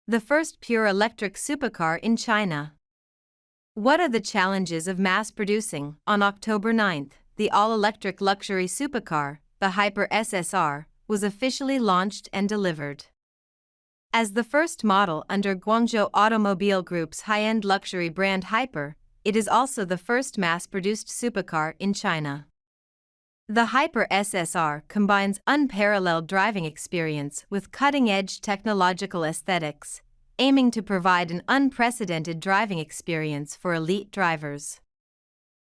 the first pure electric supercar in China. What are the challenges of mass producing? On October 9, the all-electric luxury supercar, the Hyper SSR, was officially launched and delivered. As the first model under Guangzhou Automobile Group's high-end luxury brand Hyper, it is also the first mass-produced supercar in China. The Hyper SSR combines unparalleled driving experience with cutting-edge technological aesthetics, aiming to provide an unprecedented driving experience for elite drivers.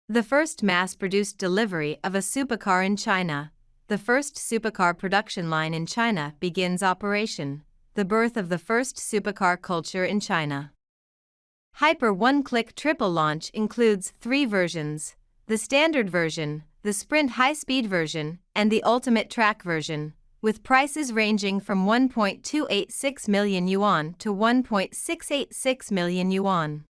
The first mass-produced delivery of a supercar in China, the first supercar production line in China begins operation, the birth of the first supercar culture in China. Hyper one-click triple launch includes 3 versions: the standard version, the Sprint high-speed version, and the Ultimate Track version, with prices ranging from 1.286 million yuan to 1.686 million yuan.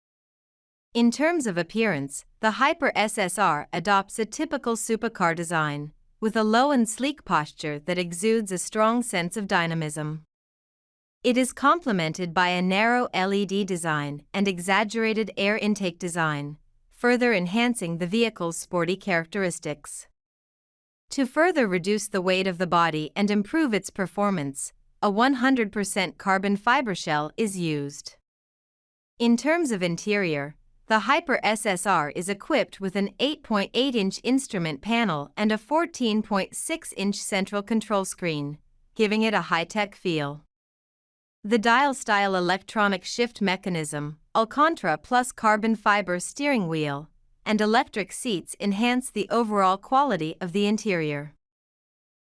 In terms of appearance, the Hyper SSR adopts a typical supercar design, with a low and sleek posture that exudes a strong sense of dynamism. It is complemented by a narrow LED design and exaggerated air intake design, further enhancing the vehicle's sporty characteristics. To further reduce the weight of the body and improve its performance, a 100% carbon fiber shell is used. In terms of interior, the Hyper SSR is equipped with an 8.8-inch instrument panel and a 14.6-inch central control screen, giving it a high-tech feel. The dial-style electronic shift mechanism, Alcantara+carbon fiber steering wheel, and electric seats enhance the overall quality of the interior.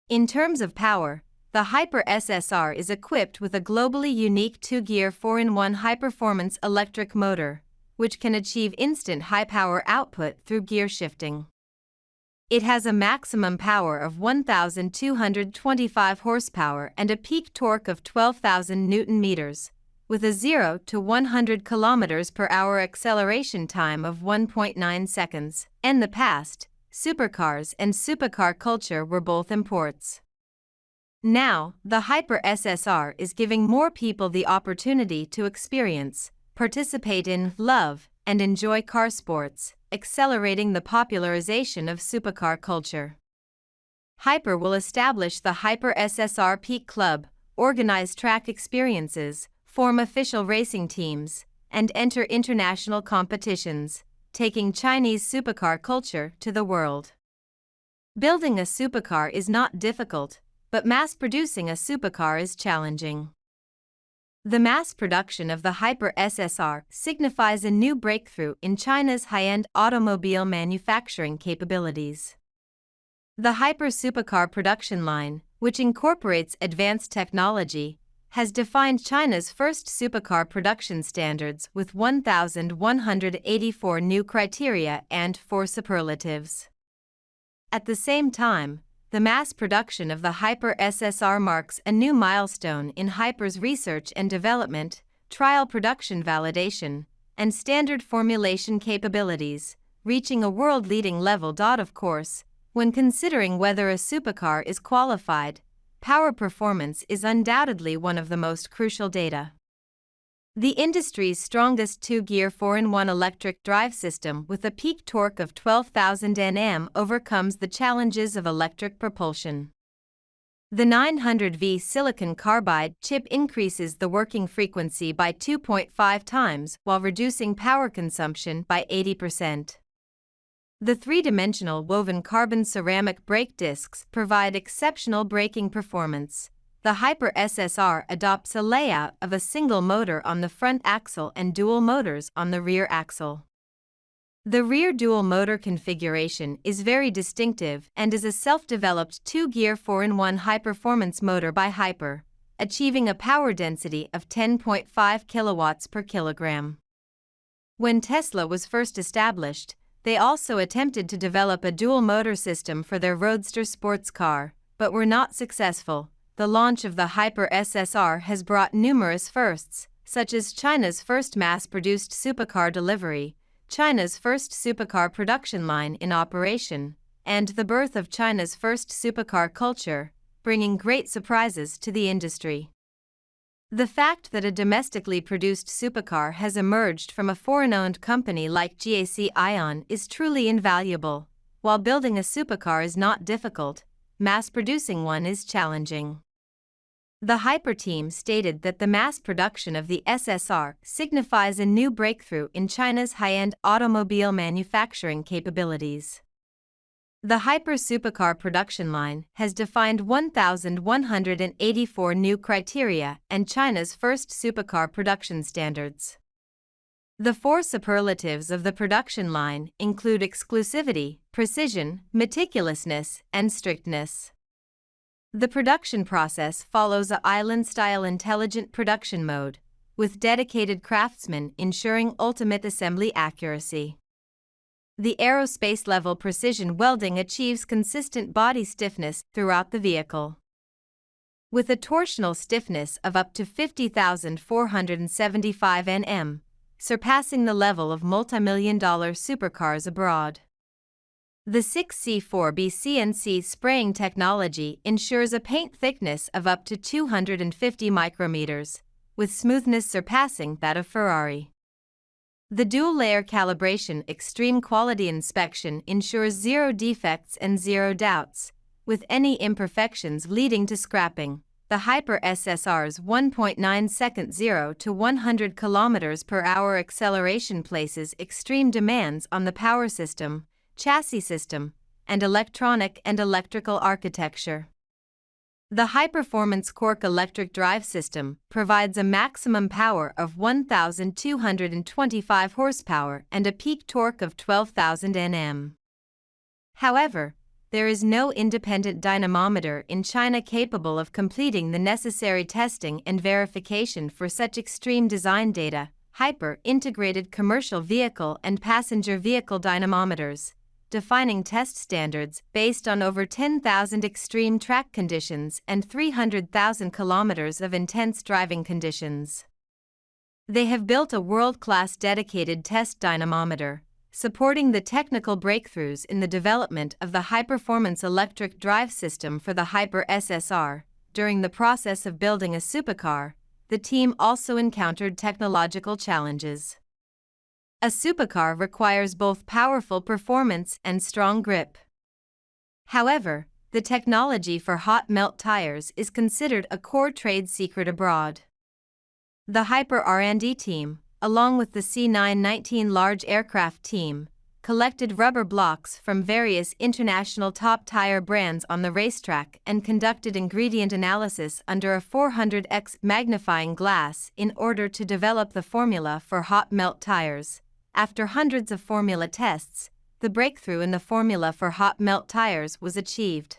In terms of power, the Hyper SSR is equipped with a globally unique 2-gear 4-in-1 high-performance electric motor, which can achieve instant high-power output through gear shifting. It has a maximum power of 1,225 horsepower and a peak torque of 12,000 Nm, with a 0 to 100 km/h acceleration time of 1.9 seconds. In the past, supercars and supercar culture were both imports. Now, the Hyper SSR is giving more people the opportunity to experience, participate in, love, and enjoy car sports, accelerating the popularization of supercar culture. Hyper will establish the Hyper SSR Peak Club, organize track experiences, form official racing teams, and enter international competitions, taking Chinese supercar culture to the world. Building a supercar is not difficult, but mass-producing a supercar is challenging. The mass production of the Hyper SSR signifies a new breakthrough in China's high-end automobile manufacturing capabilities. The Hyper supercar production line, which incorporates advanced technology, has defined China's first supercar production standards with 1,184 new criteria and 4 superlatives. At the same time, the mass production of the Hyper SSR marks a new milestone in Hyper's research and development, trial production validation, and standard formulation capabilities, reaching a world-leading level. Of course, when considering whether a supercar is qualified, power performance is undoubtedly one of the most crucial data. The industry's strongest 2-gear 4-in-1 electric drive system with a peak torque of 12,000 Nm overcomes the challenges of electric propulsion. The 900V silicon carbide chip increases the working frequency by 2.5 times while reducing power consumption by 80%. The 3-dimensional woven carbon ceramic brake discs provide exceptional braking performance. The Hyper SSR adopts a layout of a single motor on the front axle and dual motors on the rear axle. The rear dual motor configuration is very distinctive and is a self-developed 2-gear 4-in-1 high-performance motor by Hyper, achieving a power density of 10.5 kilowatts per kilogram. When Tesla was first established, they also attempted to develop a dual-motor system for their roadster sports car, but were not successful. The launch of the Hyper SSR has brought numerous firsts, such as China's first mass-produced supercar delivery, China's first supercar production line in operation, and the birth of China's first supercar culture, bringing great surprises to the industry. The fact that a domestically produced supercar has emerged from a foreign-owned company like GAC Aion is truly invaluable. While building a supercar is not difficult, mass-producing one is challenging. The Hyper team stated that the mass production of the SSR signifies a new breakthrough in China's high-end automobile manufacturing capabilities. The Hyper supercar production line has defined 1,184 new criteria and China's first supercar production standards. The four superlatives of the production line include exclusivity, precision, meticulousness, and strictness. The production process follows a island-style intelligent production mode, with dedicated craftsmen ensuring ultimate assembly accuracy. The aerospace-level precision welding achieves consistent body stiffness throughout the vehicle. With a torsional stiffness of up to 50,475 Nm, surpassing the level of multimillion-dollar supercars abroad. The 6C4B CNC spraying technology ensures a paint thickness of up to 250 micrometers, with smoothness surpassing that of Ferrari. The dual-layer calibration extreme quality inspection ensures zero defects and zero doubts, with any imperfections leading to scrapping. The Hyper SSR's 1.9-second 0 to 100 km/h acceleration places extreme demands on the power system, chassis system, and electronic and electrical architecture. The high-performance Quark electric drive system provides a maximum power of 1,225 horsepower and a peak torque of 12,000 Nm. However, there is no independent dynamometer in China capable of completing the necessary testing and verification for such extreme design data. Hyper integrated commercial vehicle and passenger vehicle dynamometers, defining test standards based on over 10,000 extreme track conditions and 300,000 kilometers of intense driving conditions. They have built a world-class dedicated test dynamometer, supporting the technical breakthroughs in the development of the high-performance electric drive system for the Hyper SSR. During the process of building a supercar, the team also encountered technological challenges. A supercar requires both powerful performance and strong grip. However, the technology for hot melt tires is considered a core trade secret abroad. The Hyper R&D team, along with the C919 large aircraft team, collected rubber blocks from various international top tire brands on the racetrack and conducted ingredient analysis under a 400x magnifying glass in order to develop the formula for hot melt tires. After hundreds of formula tests, the breakthrough in the formula for hot melt tires was achieved.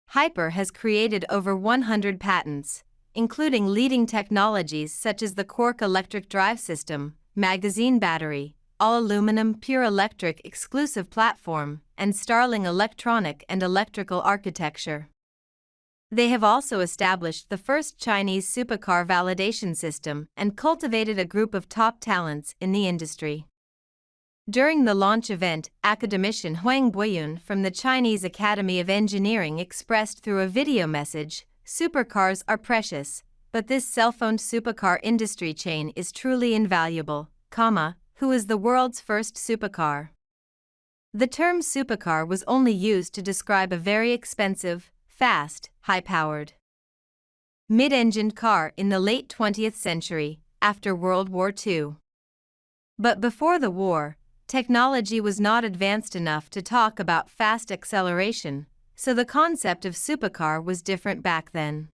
Hyper has created over 100 patents, including leading technologies such as the Quark electric drive system, magazine battery, all-aluminum pure electric exclusive platform, and Starling electronic and electrical architecture. They have also established the first Chinese supercar validation system and cultivated a group of top talents in the industry. During the launch event, academician Huang Boyun from the Chinese Academy of Engineering expressed through a video message, "Supercars are precious, but this self-owned supercar industry chain is truly invaluable, who is the world's first supercar?" The term supercar was only used to describe a very expensive, fast, high-powered, mid-engined car in the late 20th century, after World War II. But before the war, technology was not advanced enough to talk about fast acceleration, so the concept of supercar was different back then.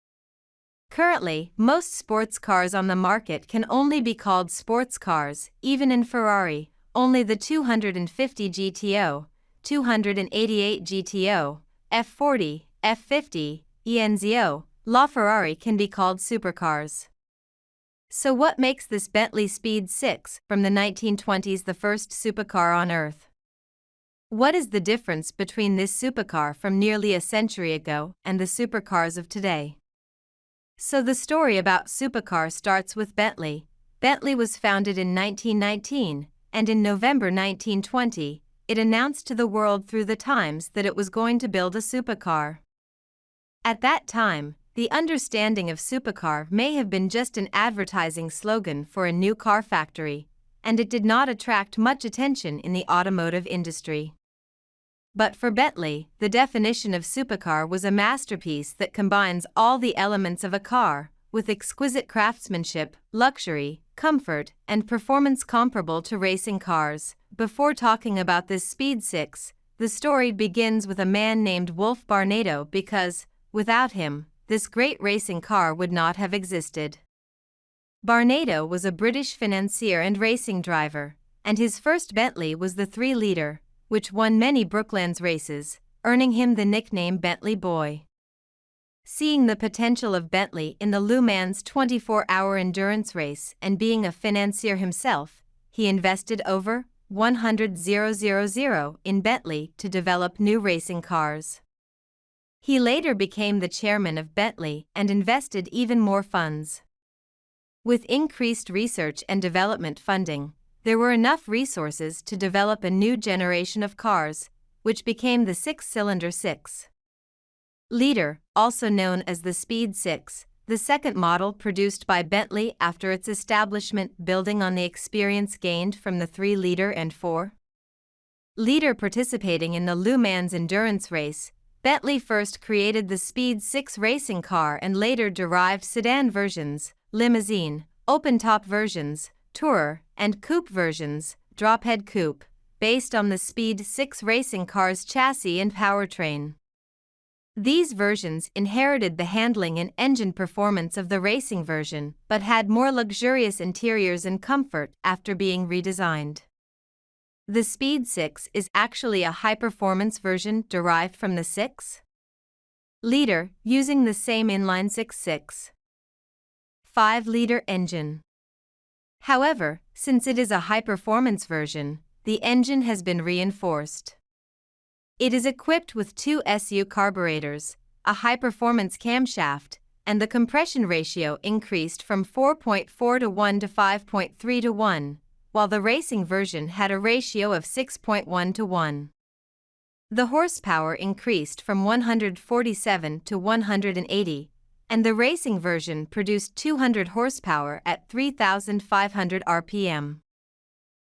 Currently, most sports cars on the market can only be called sports cars. Even in Ferrari, only the 250 GTO, 288 GTO, F40, F50, Enzo, LaFerrari can be called supercars. So what makes this Bentley Speed 6 from the 1920s the first supercar on Earth? What is the difference between this supercar from nearly a century ago and the supercars of today? So the story about supercar starts with Bentley. Bentley was founded in 1919, and in November 1920, it announced to the world through the Times that it was going to build a supercar. At that time, the understanding of supercar may have been just an advertising slogan for a new car factory, and it did not attract much attention in the automotive industry. But for Bentley, the definition of supercar was a masterpiece that combines all the elements of a car, with exquisite craftsmanship, luxury, comfort, and performance comparable to racing cars. Before talking about this Speed 6, the story begins with a man named Wolf Barnado because, without him, this great racing car would not have existed. Barnado was a British financier and racing driver, and his first Bentley was the 3-liter, which won many Brooklands races, earning him the nickname Bentley Boy. Seeing the potential of Bentley in the Le Mans 24-hour endurance race and being a financier himself, he invested over $100,000 in Bentley to develop new racing cars. He later became the chairman of Bentley and invested even more funds. With increased research and development funding, there were enough resources to develop a new generation of cars, which became the 6-cylinder 6-liter, also known as the Speed 6, the second model produced by Bentley after its establishment, building on the experience gained from the 3-liter and 4-liter. Participating in the Le Mans endurance race, Bentley first created the Speed 6 racing car and later derived sedan versions, limousine, open-top versions, tourer, and coupe versions, drophead coupe, based on the Speed 6 racing car's chassis and powertrain. These versions inherited the handling and engine performance of the racing version, but had more luxurious interiors and comfort after being redesigned. The Speed 6 is actually a high-performance version derived from the 6-liter, using the same inline 5-liter engine. However, since it is a high-performance version, the engine has been reinforced. It is equipped with 2 SU carburetors, a high-performance camshaft, and the compression ratio increased from 4.4 to 1 to 5.3 to 1. While the racing version had a ratio of 6.1 to 1. The horsepower increased from 147 to 180, and the racing version produced 200 horsepower at 3,500 RPM.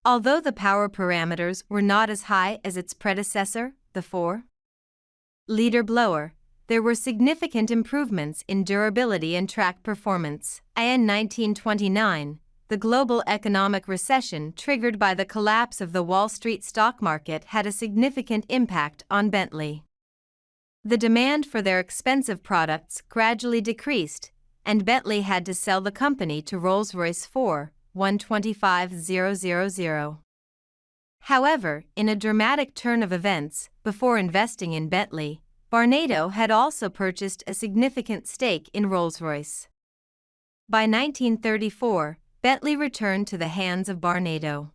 Although the power parameters were not as high as its predecessor, the 4-liter blower, there were significant improvements in durability and track performance. In 1929, the global economic recession triggered by the collapse of the Wall Street stock market had a significant impact on Bentley. The demand for their expensive products gradually decreased, and Bentley had to sell the company to Rolls-Royce for $125,000. However, in a dramatic turn of events, before investing in Bentley, Barnado had also purchased a significant stake in Rolls-Royce. By 1934, Bentley returned to the hands of Barnado.